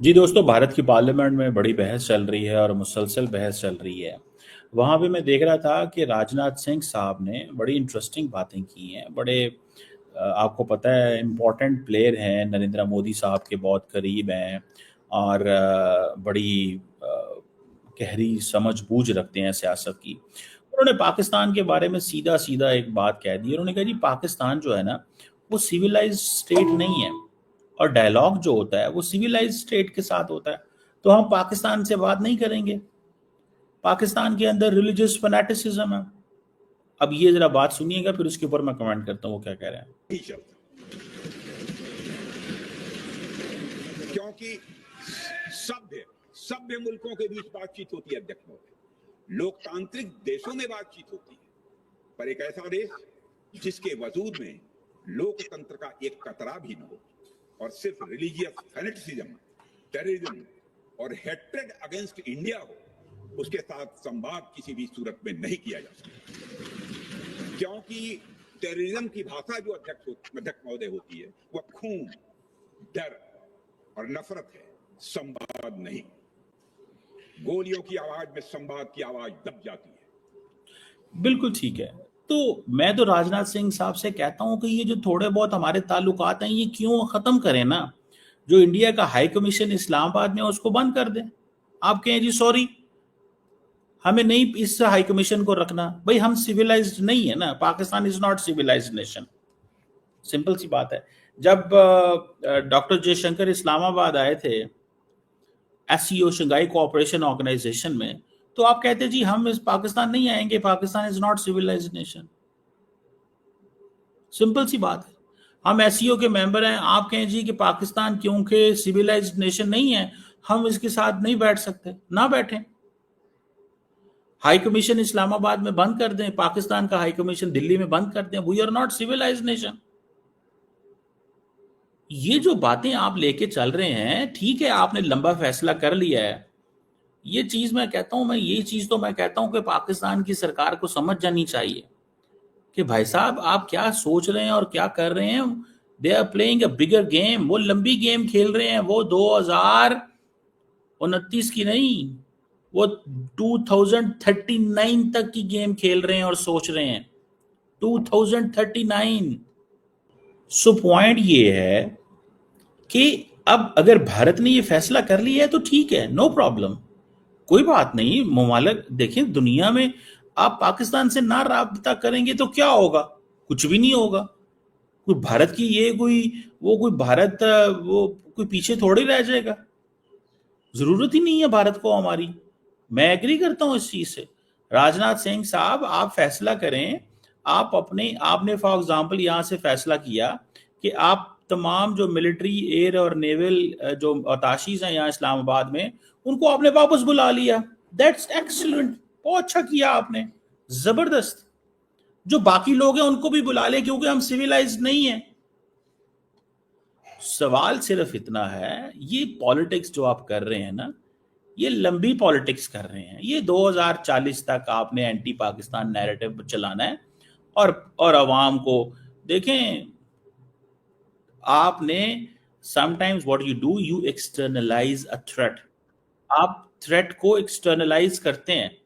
जी दोस्तों, भारत की पार्लियामेंट में बड़ी बहस चल रही है और मुसलसल बहस चल रही है। वहाँ पे मैं देख रहा था कि राजनाथ सिंह साहब ने बड़ी इंटरेस्टिंग बातें की हैं। बड़े आपको पता है इम्पोर्टेंट प्लेयर हैं, नरेंद्र मोदी साहब के बहुत करीब हैं और बड़ी गहरी समझ बूझ रखते हैं सियासत की। उन्होंने पाकिस्तान के बारे में सीधा सीधा एक बात कह दी। उन्होंने कहा जी पाकिस्तान जो है ना, वो सिविलाइज्ड स्टेट नहीं है और डायलॉग जो होता है वो सिविलाइज्ड स्टेट के साथ होता है। तो हम पाकिस्तान से बात नहीं करेंगे, पाकिस्तान के अंदर रिलीजियस फैनेटिसिज्म है। अब ये जरा बात सुनिएगा, फिर उसके ऊपर मैं कमेंट करता हूँ वो क्या कह रहे हैं। ही शब्द, क्योंकि सभ्य सभ्य मुल्कों के बीच बातचीत होती है अध्यक्ष महोदय, लोकतांत्रिक देशों में बातचीत होती है, पर एक ऐसा देश जिसके वजूद में लोकतंत्र का एक कतरा भी न हो और सिर्फ रिलीजियस फैनेटिसिज्म, टेररिज्म और हेट्रेड अगेंस्ट इंडिया हो, उसके साथ संवाद किसी भी सूरत में नहीं किया जा सकता। क्योंकि टेररिज्म की भाषा जो अध्यक्ष महोदय होती है वह खून, डर और नफरत है, संवाद नहीं। गोलियों की आवाज में संवाद की आवाज दब जाती है। बिल्कुल ठीक है। तो मैं तो राजनाथ सिंह साहब से कहता हूं कि ये जो थोड़े बहुत हमारे ताल्लुकात हैं ये क्यों खत्म करें ना। जो इंडिया का हाई कमीशन इस्लामाबाद में है, उसको बंद कर दें। आप कहें जी सॉरी, हमें नहीं इस हाई कमीशन को रखना। भाई हम सिविलाइज्ड नहीं है ना, Pakistan is not civilised nation. Simple सी बात है। जब डॉक्टर जयशंकर इस्लामाबाद आए थे एससीओ शंघाई कोऑपरेशन ऑर्गेनाइजेशन में, तो आप कहते जी हम इस पाकिस्तान नहीं आएंगे, Pakistan is not civilised nation. Simple सी बात है। हम एससीओ के मेंबर हैं, आप कहें जी कि पाकिस्तान क्योंकि सिविलाइज्ड नेशन नहीं है हम इसके साथ नहीं बैठ सकते, ना बैठें। हाई कमीशन इस्लामाबाद में बंद कर दें, पाकिस्तान का हाई कमीशन दिल्ली में बंद कर दें। We are not civilised nation. ये जो बातें आप लेके चल रहे हैं, ठीक है आपने लंबा फैसला कर लिया है। ये चीज मैं कहता हूं, ये चीज तो मैं कहता हूं कि पाकिस्तान की सरकार को समझ जानी चाहिए कि भाई साहब आप क्या सोच रहे हैं और क्या कर रहे हैं। They are playing a bigger game, वो लंबी गेम खेल रहे हैं। वो 2029 की नहीं, वो 2039 तक की गेम खेल रहे हैं और सोच रहे हैं 2039। सो पॉइंट ये है कि अब अगर भारत ने ये फैसला कर लिया है तो ठीक है, नो प्रॉब्लम, कोई बात नहीं। ममालिक देखें दुनिया में, आप पाकिस्तान से ना राब्ता करेंगे तो क्या होगा? कुछ भी नहीं होगा। कोई भारत की ये कोई वो कोई भारत वो कोई पीछे थोड़ी रह जाएगा। जरूरत ही नहीं है भारत को हमारी। मैं एग्री करता हूं इस चीज से। राजनाथ सिंह साहब आप फैसला करें। आप अपने आपने फॉर एग्जांपल यहां से फैसला किया कि आप तमाम जो मिलिट्री एयर और नेवल जो अताशीज हैं यहाँ इस्लामाबाद में, उनको आपने वापस बुला लिया। दैट्स एक्सीलेंट, बहुत अच्छा किया आपने, जबरदस्त। जो बाकी लोग हैं उनको भी बुला ले, क्योंकि हम सिविलाइज नहीं है। सवाल सिर्फ इतना है, ये पॉलिटिक्स जो आप कर रहे हैं ना, ये लंबी पॉलिटिक्स कर रहे हैं। ये 2040 तक आपने एंटी पाकिस्तान नैरेटिव चलाना है और अवाम को देखें। आपने sometimes what you do, you externalise a threat. आप थ्रेट को एक्सटर्नलाइज करते हैं,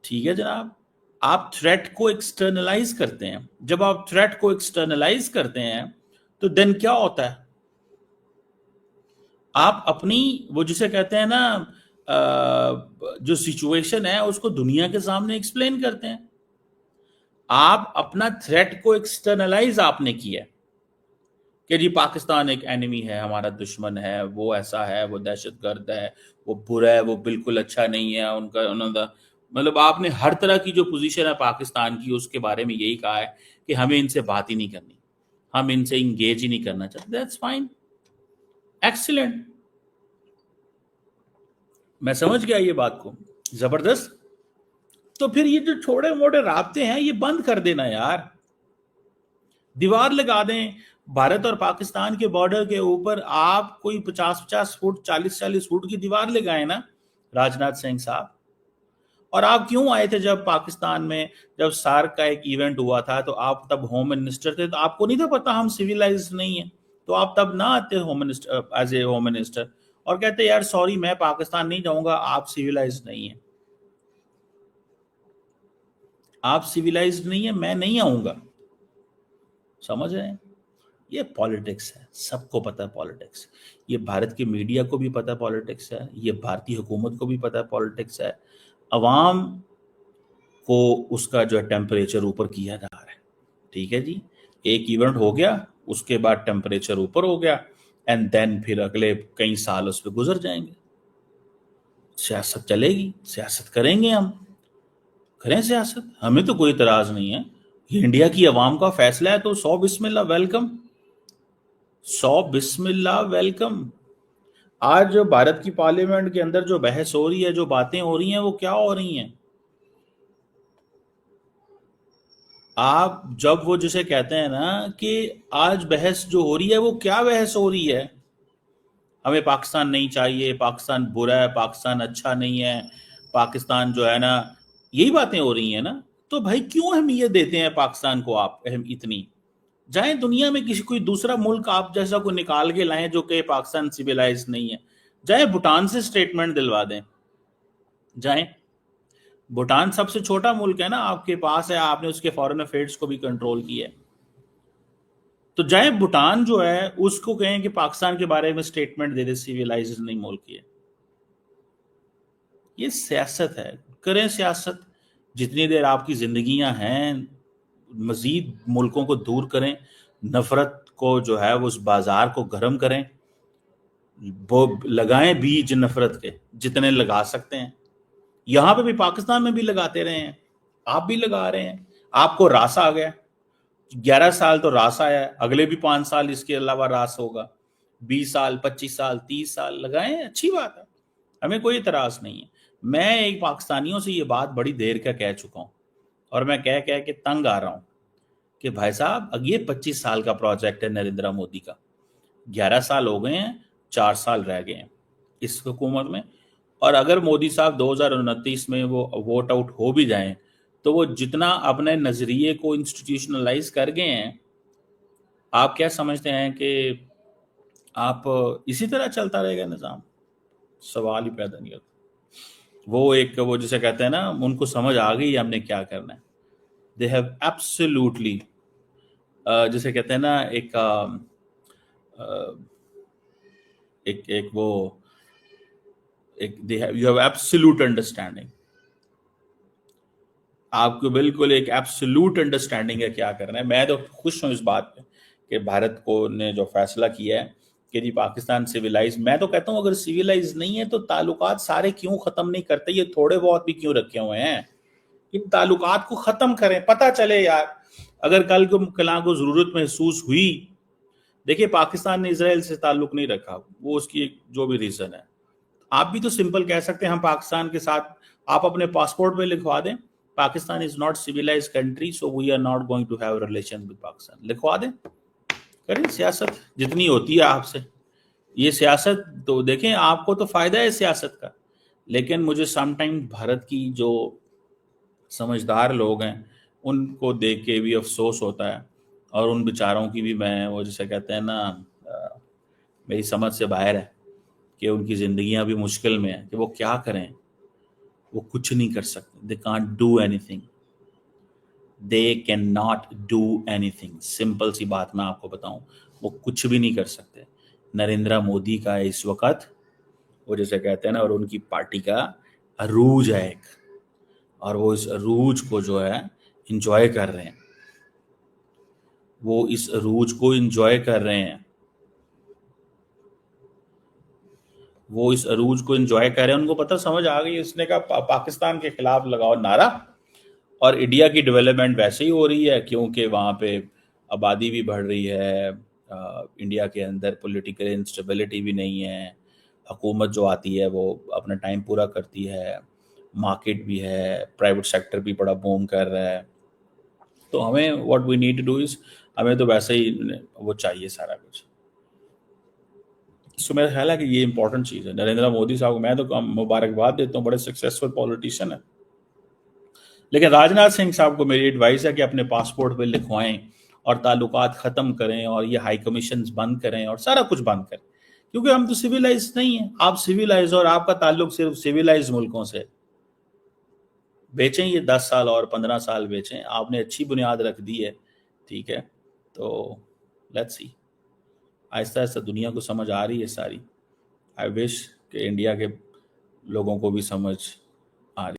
ठीक है जनाब, आप थ्रेट को एक्सटर्नलाइज करते हैं। जब आप थ्रेट को एक्सटर्नलाइज करते हैं तो देन क्या होता है? आप अपनी वो जिसे कहते हैं ना जो सिचुएशन है उसको दुनिया के सामने एक्सप्लेन करते हैं। आप अपना थ्रेट को एक्सटर्नलाइज आपने किया कि जी पाकिस्तान एक एनिमी है, हमारा दुश्मन है, वो ऐसा है, वो दहशतगर्द है, वो बुरा है, वो बिल्कुल अच्छा नहीं है। उनका उन्होंने मतलब आपने हर तरह की जो पोजीशन है पाकिस्तान की उसके बारे में यही कहा है कि हमें इनसे बात ही नहीं करनी, हम इनसे इंगेज ही नहीं करना चाहते। दैट्स फाइन, एक्सीलेंट, मैं समझ गया ये बात को, जबरदस्त। तो फिर ये जो छोटे मोटे राब्ते हैं ये बंद कर देना यार। दीवार लगा दें भारत और पाकिस्तान के बॉर्डर के ऊपर। आप कोई 50-50 फुट 40-40 फुट की दीवार लगाए ना राजनाथ सिंह साहब। और आप क्यों आए थे जब पाकिस्तान में, जब सार्क का एक इवेंट हुआ था, तो आप तब होम मिनिस्टर थे, तो आपको नहीं था पता हम सिविलाइज्ड नहीं है? तो आप तब ना आते home minister, as a home minister, और कहते यार सॉरी मैं पाकिस्तान नहीं जाऊंगा, आप सिविलाइज नहीं है, आप सिविलाइज नहीं है, मैं नहीं आऊंगा। समझ रहे हैं? ये पॉलिटिक्स है, सबको पता है पॉलिटिक्स। ये भारत के मीडिया को भी पता है पॉलिटिक्स है, ये भारतीय हुकूमत को भी पता है पॉलिटिक्स है। अवाम को उसका जो है टेम्परेचर ऊपर किया जा रहा है। ठीक है जी, एक इवेंट हो गया, उसके बाद टेम्परेचर ऊपर हो गया, एंड देन फिर अगले कई साल उस पर गुजर जाएंगे। सियासत चलेगी, सियासत करेंगे, हम करें सियासत, हमें तो कोई इतराज नहीं है। ये इंडिया की आवाम का फैसला है, तो 100 बिस्मिल्लाह वेलकम, 100 बिस्मिल्लाह वेलकम। आज जो भारत की पार्लियामेंट के अंदर जो बहस हो रही है, जो बातें हो रही हैं, वो क्या हो रही हैं? आप जब वो जिसे कहते हैं ना कि आज बहस जो हो रही है, वो क्या बहस हो रही है? हमें पाकिस्तान नहीं चाहिए, पाकिस्तान बुरा है, पाकिस्तान अच्छा नहीं है, पाकिस्तान जो है ना, यही बातें हो रही हैं ना। तो भाई क्यों अहमियत देते हैं पाकिस्तान को आप इतनी? जाएं दुनिया में किसी कोई दूसरा मुल्क आप जैसा को निकाल के लाएं जो कि पाकिस्तान सिविलाइज नहीं है। जाएं भूटान से स्टेटमेंट दिलवा दें, जाएं। भूटान सबसे छोटा मुल्क है ना आपके पास है, आपने उसके फॉरेन अफेयर्स को भी कंट्रोल किया है। तो जाए भूटान जो है उसको कहें कि पाकिस्तान के बारे में स्टेटमेंट दे दे, सिविलाइज्ड नहीं मुल्क है। ये सियासत है, करें सियासत। जितनी देर आपकी जिंदगियां हैं, मजीद मुल्कों को दूर करें, नफरत को जो है वो उस बाजार को गर्म करें, वो लगाएं बीज नफरत के जितने लगा सकते हैं। यहां पे भी पाकिस्तान में भी लगाते रहे हैं, आप भी लगा रहे हैं। आपको रास आ गया, 11 साल तो रास आया है, अगले भी 5 साल इसके अलावा रास होगा, 20 साल 25 साल 30 साल लगाएं, अच्छी बात है, हमें कोई इतराज नहीं है। मैं एक पाकिस्तानियों से ये बात बड़ी देर का कह चुका हूं, और मैं कह कह के तंग आ रहा हूं कि भाई साहब अब ये 25 साल का प्रोजेक्ट है नरेंद्र मोदी का, 11 साल हो गए हैं, 4 साल रह गए हैं इस हुकूमत में। और अगर मोदी साहब 2029 में वो वोट आउट हो भी जाएं, तो वो जितना अपने नजरिए को इंस्टीट्यूशनलाइज कर गए हैं, आप क्या समझते हैं कि आप इसी तरह चलता रहेगा निज़ाम? सवाल ही पैदा नहीं होता। वो जिसे कहते हैं ना, उनको समझ आ गई हमने क्या करना है। दे हैव एब्सोल्युटली, जिसे कहते हैं ना, यू हैव एब्सोल्यूट अंडरस्टैंडिंग। आपको बिल्कुल एक एब्सोल्यूट अंडरस्टैंडिंग है क्या करना है। मैं तो खुश हूं इस बात पे कि भारत को ने जो फैसला किया है कि जी पाकिस्तान सिविलाइज, मैं तो कहता हूं अगर सिविलाइज नहीं है तो ताल्लुकात सारे क्यों खत्म नहीं करते? ये थोड़े बहुत भी क्यों रखे हुए हैं? इन ताल्लुकात को खत्म करें, पता चले यार, अगर कल को कला को जरूरत महसूस हुई। देखिए पाकिस्तान ने इसराइल से ताल्लुक नहीं रखा, वो उसकी जो भी रीजन है। आप भी तो सिंपल कह सकते हैं हम पाकिस्तान के साथ, आप अपने पासपोर्ट में लिखवा दें Pakistan is not civilized country, so we are not going to have relation with Pakistan, लिखवा दें। करें सियासत जितनी होती है आपसे। ये सियासत तो देखें, आपको तो फायदा है सियासत का, लेकिन मुझे समटाइम भारत की जो समझदार लोग हैं उनको देख के भी अफसोस होता है, और उन बेचारों की भी मैं वो जिसे कहते हैं ना, मेरी समझ से बाहर है कि उनकी जिंदगियां भी मुश्किल में है कि वो क्या करें। वो कुछ नहीं कर सकते, they can't do anything, they can not do anything. Simple सी बात मैं आपको बताऊं, वो कुछ भी नहीं कर सकते। नरेंद्र मोदी का इस वक्त वो जैसे कहते हैं ना, और उनकी पार्टी का अरूज है एक, और वो इस अरूज को जो है इंजॉय कर रहे हैं, वो इस अरूज को इंजॉय कर रहे हैं, वो इस अरूज को एंजॉय कर रहे हैं। उनको पता समझ आ गई, उसने कहा पाकिस्तान के खिलाफ लगाओ नारा, और इंडिया की डेवलपमेंट वैसे ही हो रही है क्योंकि वहाँ पे आबादी भी बढ़ रही है, इंडिया के अंदर पॉलिटिकल इंस्टेबिलिटी भी नहीं है, हुकूमत जो आती है वो अपना टाइम पूरा करती है, मार्केट भी है, प्राइवेट सेक्टर भी बड़ा बूम कर रहा है। तो हमें what we need to do is, हमें तो वैसे ही वो चाहिए सारा कुछ। सो मेरा ख्याल है कि ये इंपॉर्टेंट चीज़ है। नरेंद्र मोदी साहब को मैं तो मुबारकबाद देता हूँ, बड़े सक्सेसफुल पॉलिटिशियन है। लेकिन राजनाथ सिंह साहब को मेरी एडवाइस है कि अपने पासपोर्ट पे लिखवाएं اور تعلقات ختم کریں اور یہ ہائی کمیشنز بند کریں اور سارا کچھ بند کریں، کیونکہ ہم تو سویلائز نہیں ہیں. آپ سویلائز اور آپ کا تعلق صرف سویلائز ملکوں سے. بیچیں یہ 10 سال اور 15 سال بیچیں، آپ نے اچھی بنیاد رکھ دی ہے، ٹھیک ہے. تو لیٹس سی، آہستہ آہستہ دنیا کو سمجھ آ رہی ہے ساری. آئی وش کہ انڈیا کے لوگوں کو بھی سمجھ آ رہی